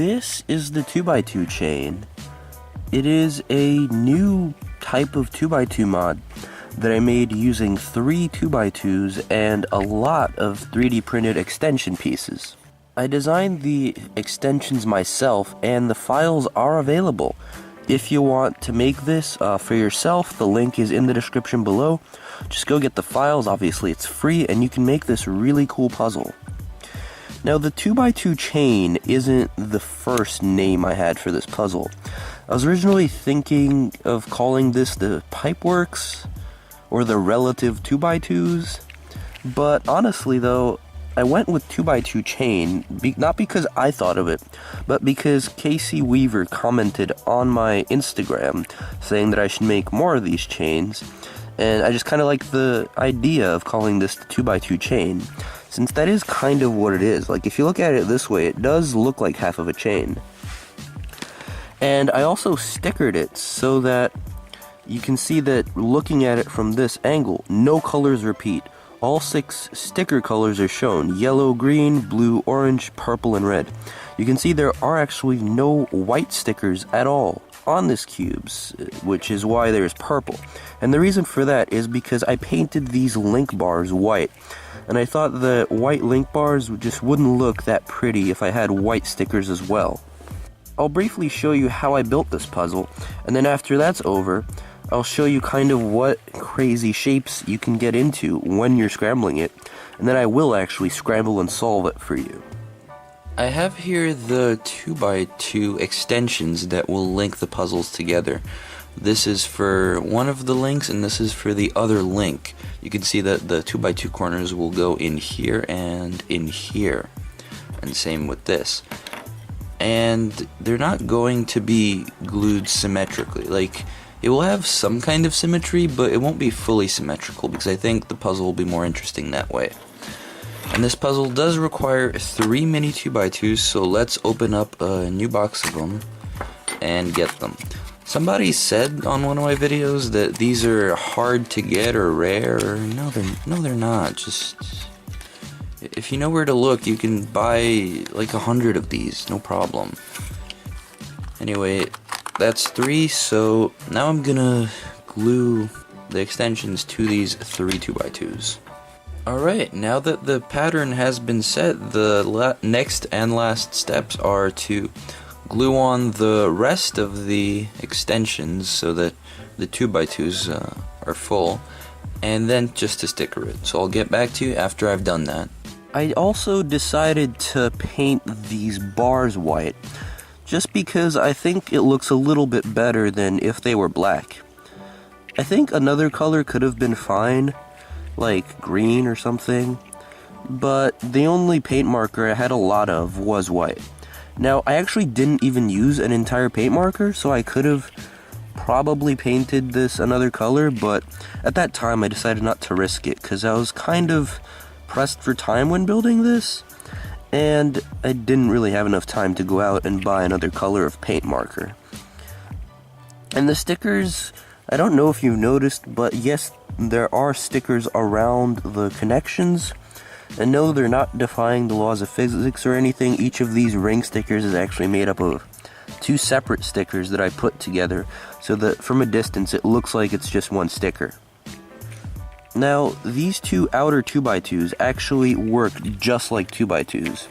This is the 2x2 chain. It is a new type of 2x2 mod that I made using 3 2x2s and a lot of 3D printed extension pieces. I designed the extensions myself, and the files are available. If you want to make this for yourself, the link is in the description below. Just go get the files. Obviously it's free, and you can make this really cool puzzle. Now, the 2x2 chain isn't the first name I had for this puzzle. I was originally thinking of calling this the Pipeworks or the Relative 2x2s, but honestly though, I went with 2x2 chain, not because I thought of it, but because Casey Weaver commented on my Instagram saying that I should make more of these chains, and I just kind of like the idea of calling this the 2x2 chain, since that is kind of what it is. Like, if you look at it this way, it does look like half of a chain. And I also stickered it so that you can see that looking at it from this angle, no colors repeat. All 6 sticker colors are shown: yellow, green, blue, orange, purple, and red. You can see there are actually no white stickers at all on this cubes, which is why there's purple. And the reason for that is because I painted these link bars white, and I thought the white link bars just wouldn't look that pretty if I had white stickers as well. I'll briefly show you how I built this puzzle, and then after that's over, I'll show you kind of what crazy shapes you can get into when you're scrambling it, and then I will actually scramble and solve it for you. I have here the 2x2 extensions that will link the puzzles together. This is for one of the links, and this is for the other link. You can see that the 2x2 corners will go in here and in here, and same with this. And they're not going to be glued symmetrically. Like, it will have some kind of symmetry, but it won't be fully symmetrical, because I think the puzzle will be more interesting that way. And this puzzle does require 3 mini 2x2s, so let's open up a new box of them and get them. Somebody said on one of my videos that these are hard to get or rare. No, they're not. Just, if you know where to look, you can buy like 100 of these, no problem. Anyway, that's 3, so now I'm gonna glue the extensions to these 3 2x2s. Alright, now that the pattern has been set, the next and last steps are to glue on the rest of the extensions so that the 2x2s are full, and then just to sticker it. So I'll get back to you after I've done that. I also decided to paint these bars white, just because I think it looks a little bit better than if they were black. I think another color could have been fine, like green or something, but the only paint marker I had a lot of was white. Now, I actually didn't even use an entire paint marker, so I could have probably painted this another color, but at that time I decided not to risk it, because I was kind of pressed for time when building this, and I didn't really have enough time to go out and buy another color of paint marker. And the stickers, I don't know if you've noticed, but yes, there are stickers around the connections. And no, they're not defying the laws of physics or anything. Each of these ring stickers is actually made up of 2 separate stickers that I put together, so that from a distance it looks like it's just one sticker. Now, these 2 outer 2x2s actually work just like 2x2s.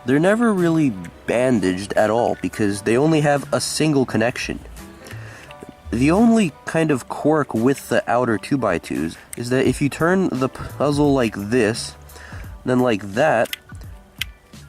They're never really bandaged at all because they only have a single connection. The only kind of quirk with the outer 2x2s is that if you turn the puzzle like this, then like that,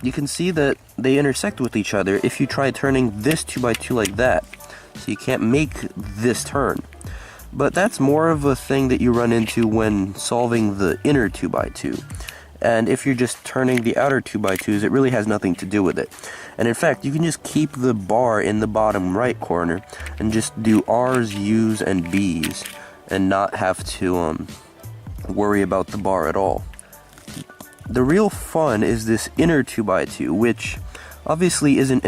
you can see that they intersect with each other if you try turning this 2x2 like that. So you can't make this turn. But that's more of a thing that you run into when solving the inner 2x2. And if you're just turning the outer 2x2s, it really has nothing to do with it. And in fact, you can just keep the bar in the bottom right corner and just do R's, U's, and B's and not have to worry about the bar at all. The real fun is this inner 2x2, which obviously isn't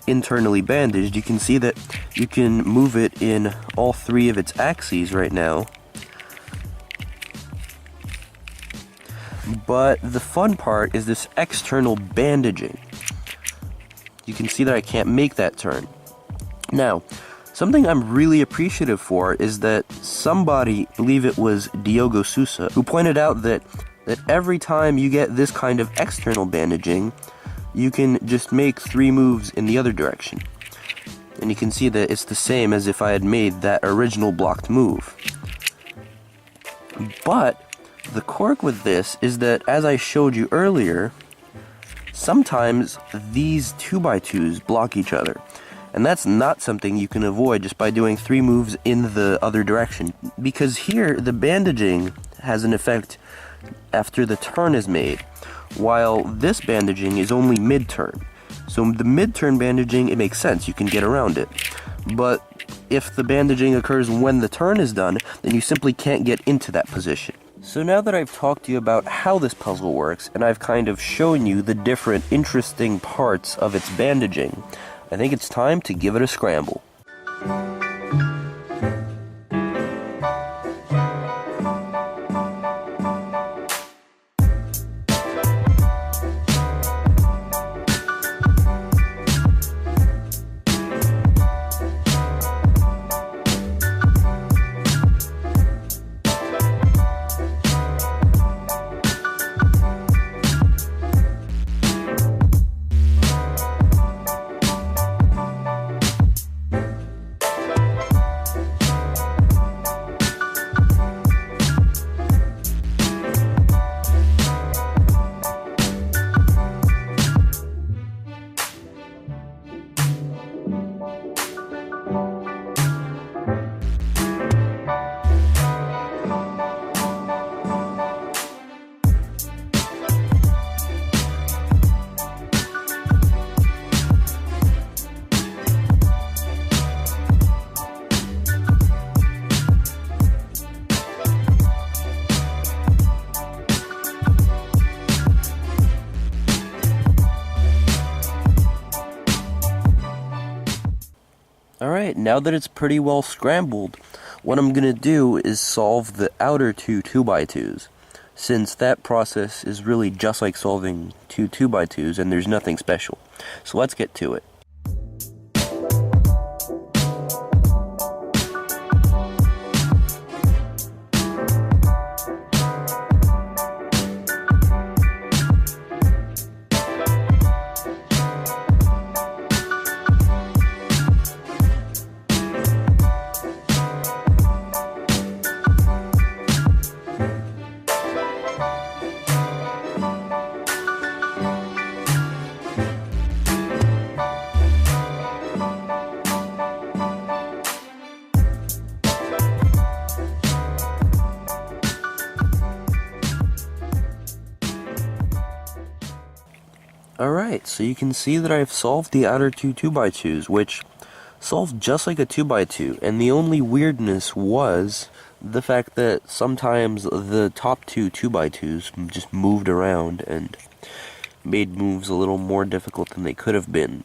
internally bandaged. You can see that you can move it in all 3 of its axes right now. But the fun part is this external bandaging. you can see that I can't make that turn. Now, something I'm really appreciative for is that somebody, I believe it was Diogo Sousa, who pointed out that every time you get this kind of external bandaging, you can just make 3 moves in the other direction. And you can see that it's the same as if I had made that original blocked move. But the quirk with this is that, as I showed you earlier, sometimes these 2x2s block each other. And that's not something you can avoid just by doing 3 moves in the other direction. Because here, the bandaging has an effect after the turn is made, while this bandaging is only mid-turn. So the mid-turn bandaging, it makes sense, you can get around it. But if the bandaging occurs when the turn is done, then you simply can't get into that position. So now that I've talked to you about how this puzzle works, and I've kind of shown you the different interesting parts of its bandaging, I think it's time to give it a scramble. Alright, now that it's pretty well scrambled, what I'm gonna do is solve the outer 2 2x2s, since that process is really just like solving 2 2x2s and there's nothing special. So let's get to it. Alright, so you can see that I've solved the outer 2 2x2s, which solved just like a 2x2, and the only weirdness was the fact that sometimes the top 2 2x2s just moved around and made moves a little more difficult than they could have been.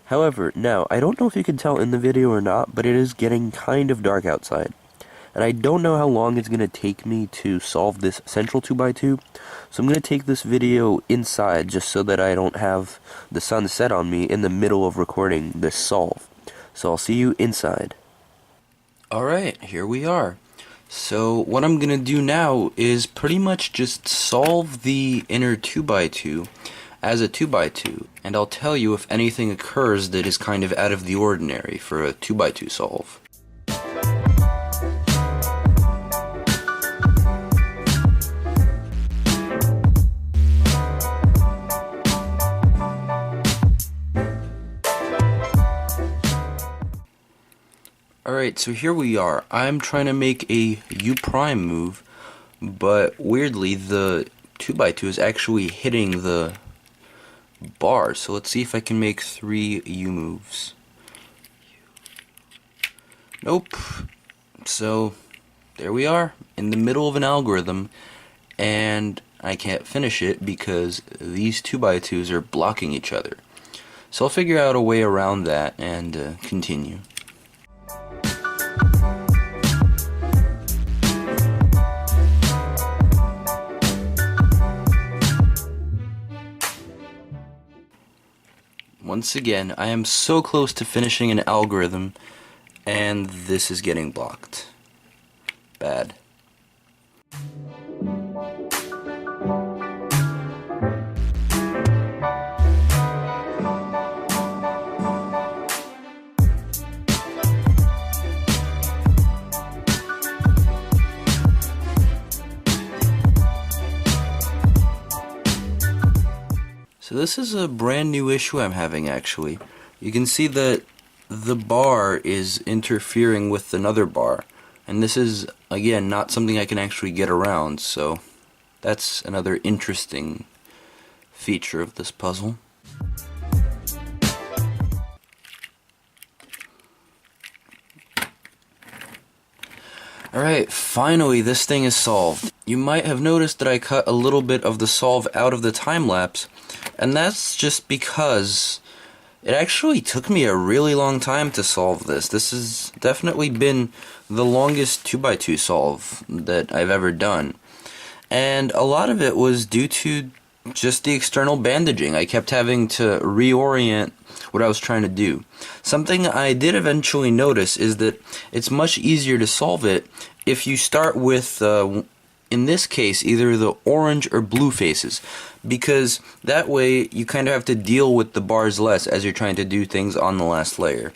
However, now, I don't know if you can tell in the video or not, but it is getting kind of dark outside. And I don't know how long it's going to take me to solve this central 2x2, so I'm going to take this video inside just so that I don't have the sun set on me in the middle of recording this solve. So I'll see you inside. Alright, here we are. So what I'm going to do now is pretty much just solve the inner 2x2 as a 2x2, and I'll tell you if anything occurs that is kind of out of the ordinary for a 2x2 solve. Alright, so here we are. I'm trying to make a U prime move, but weirdly the 2x2 is actually hitting the bar. So let's see if I can make 3 U moves. Nope. So there we are, in the middle of an algorithm, and I can't finish it because these 2x2s are blocking each other. So I'll figure out a way around that and continue. Once again, I am so close to finishing an algorithm, and this is getting blocked. Bad. So this is a brand new issue I'm having, actually. You can see that the bar is interfering with another bar, and this is, again, not something I can actually get around, so that's another interesting feature of this puzzle. Alright, finally this thing is solved. You might have noticed that I cut a little bit of the solve out of the time-lapse, and that's just because it actually took me a really long time to solve this. This has definitely been the longest 2x2 solve that I've ever done. And a lot of it was due to just the external bandaging. I kept having to reorient what I was trying to do. Something I did eventually notice is that it's much easier to solve it if you start with, in this case, either the orange or blue faces, because that way you kind of have to deal with the bars less as you're trying to do things on the last layer.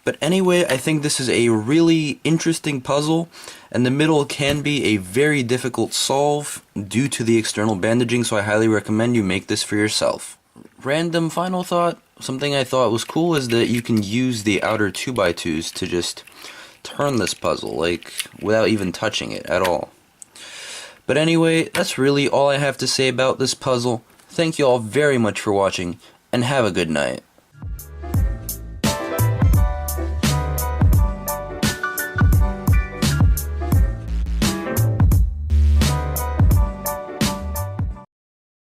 But anyway, I think this is a really interesting puzzle, and the middle can be a very difficult solve due to the external bandaging, so I highly recommend you make this for yourself. Random final thought, something I thought was cool is that you can use the outer 2x2s to just turn this puzzle, like, without even touching it at all. But anyway, that's really all I have to say about this puzzle. Thank you all very much for watching, and have a good night.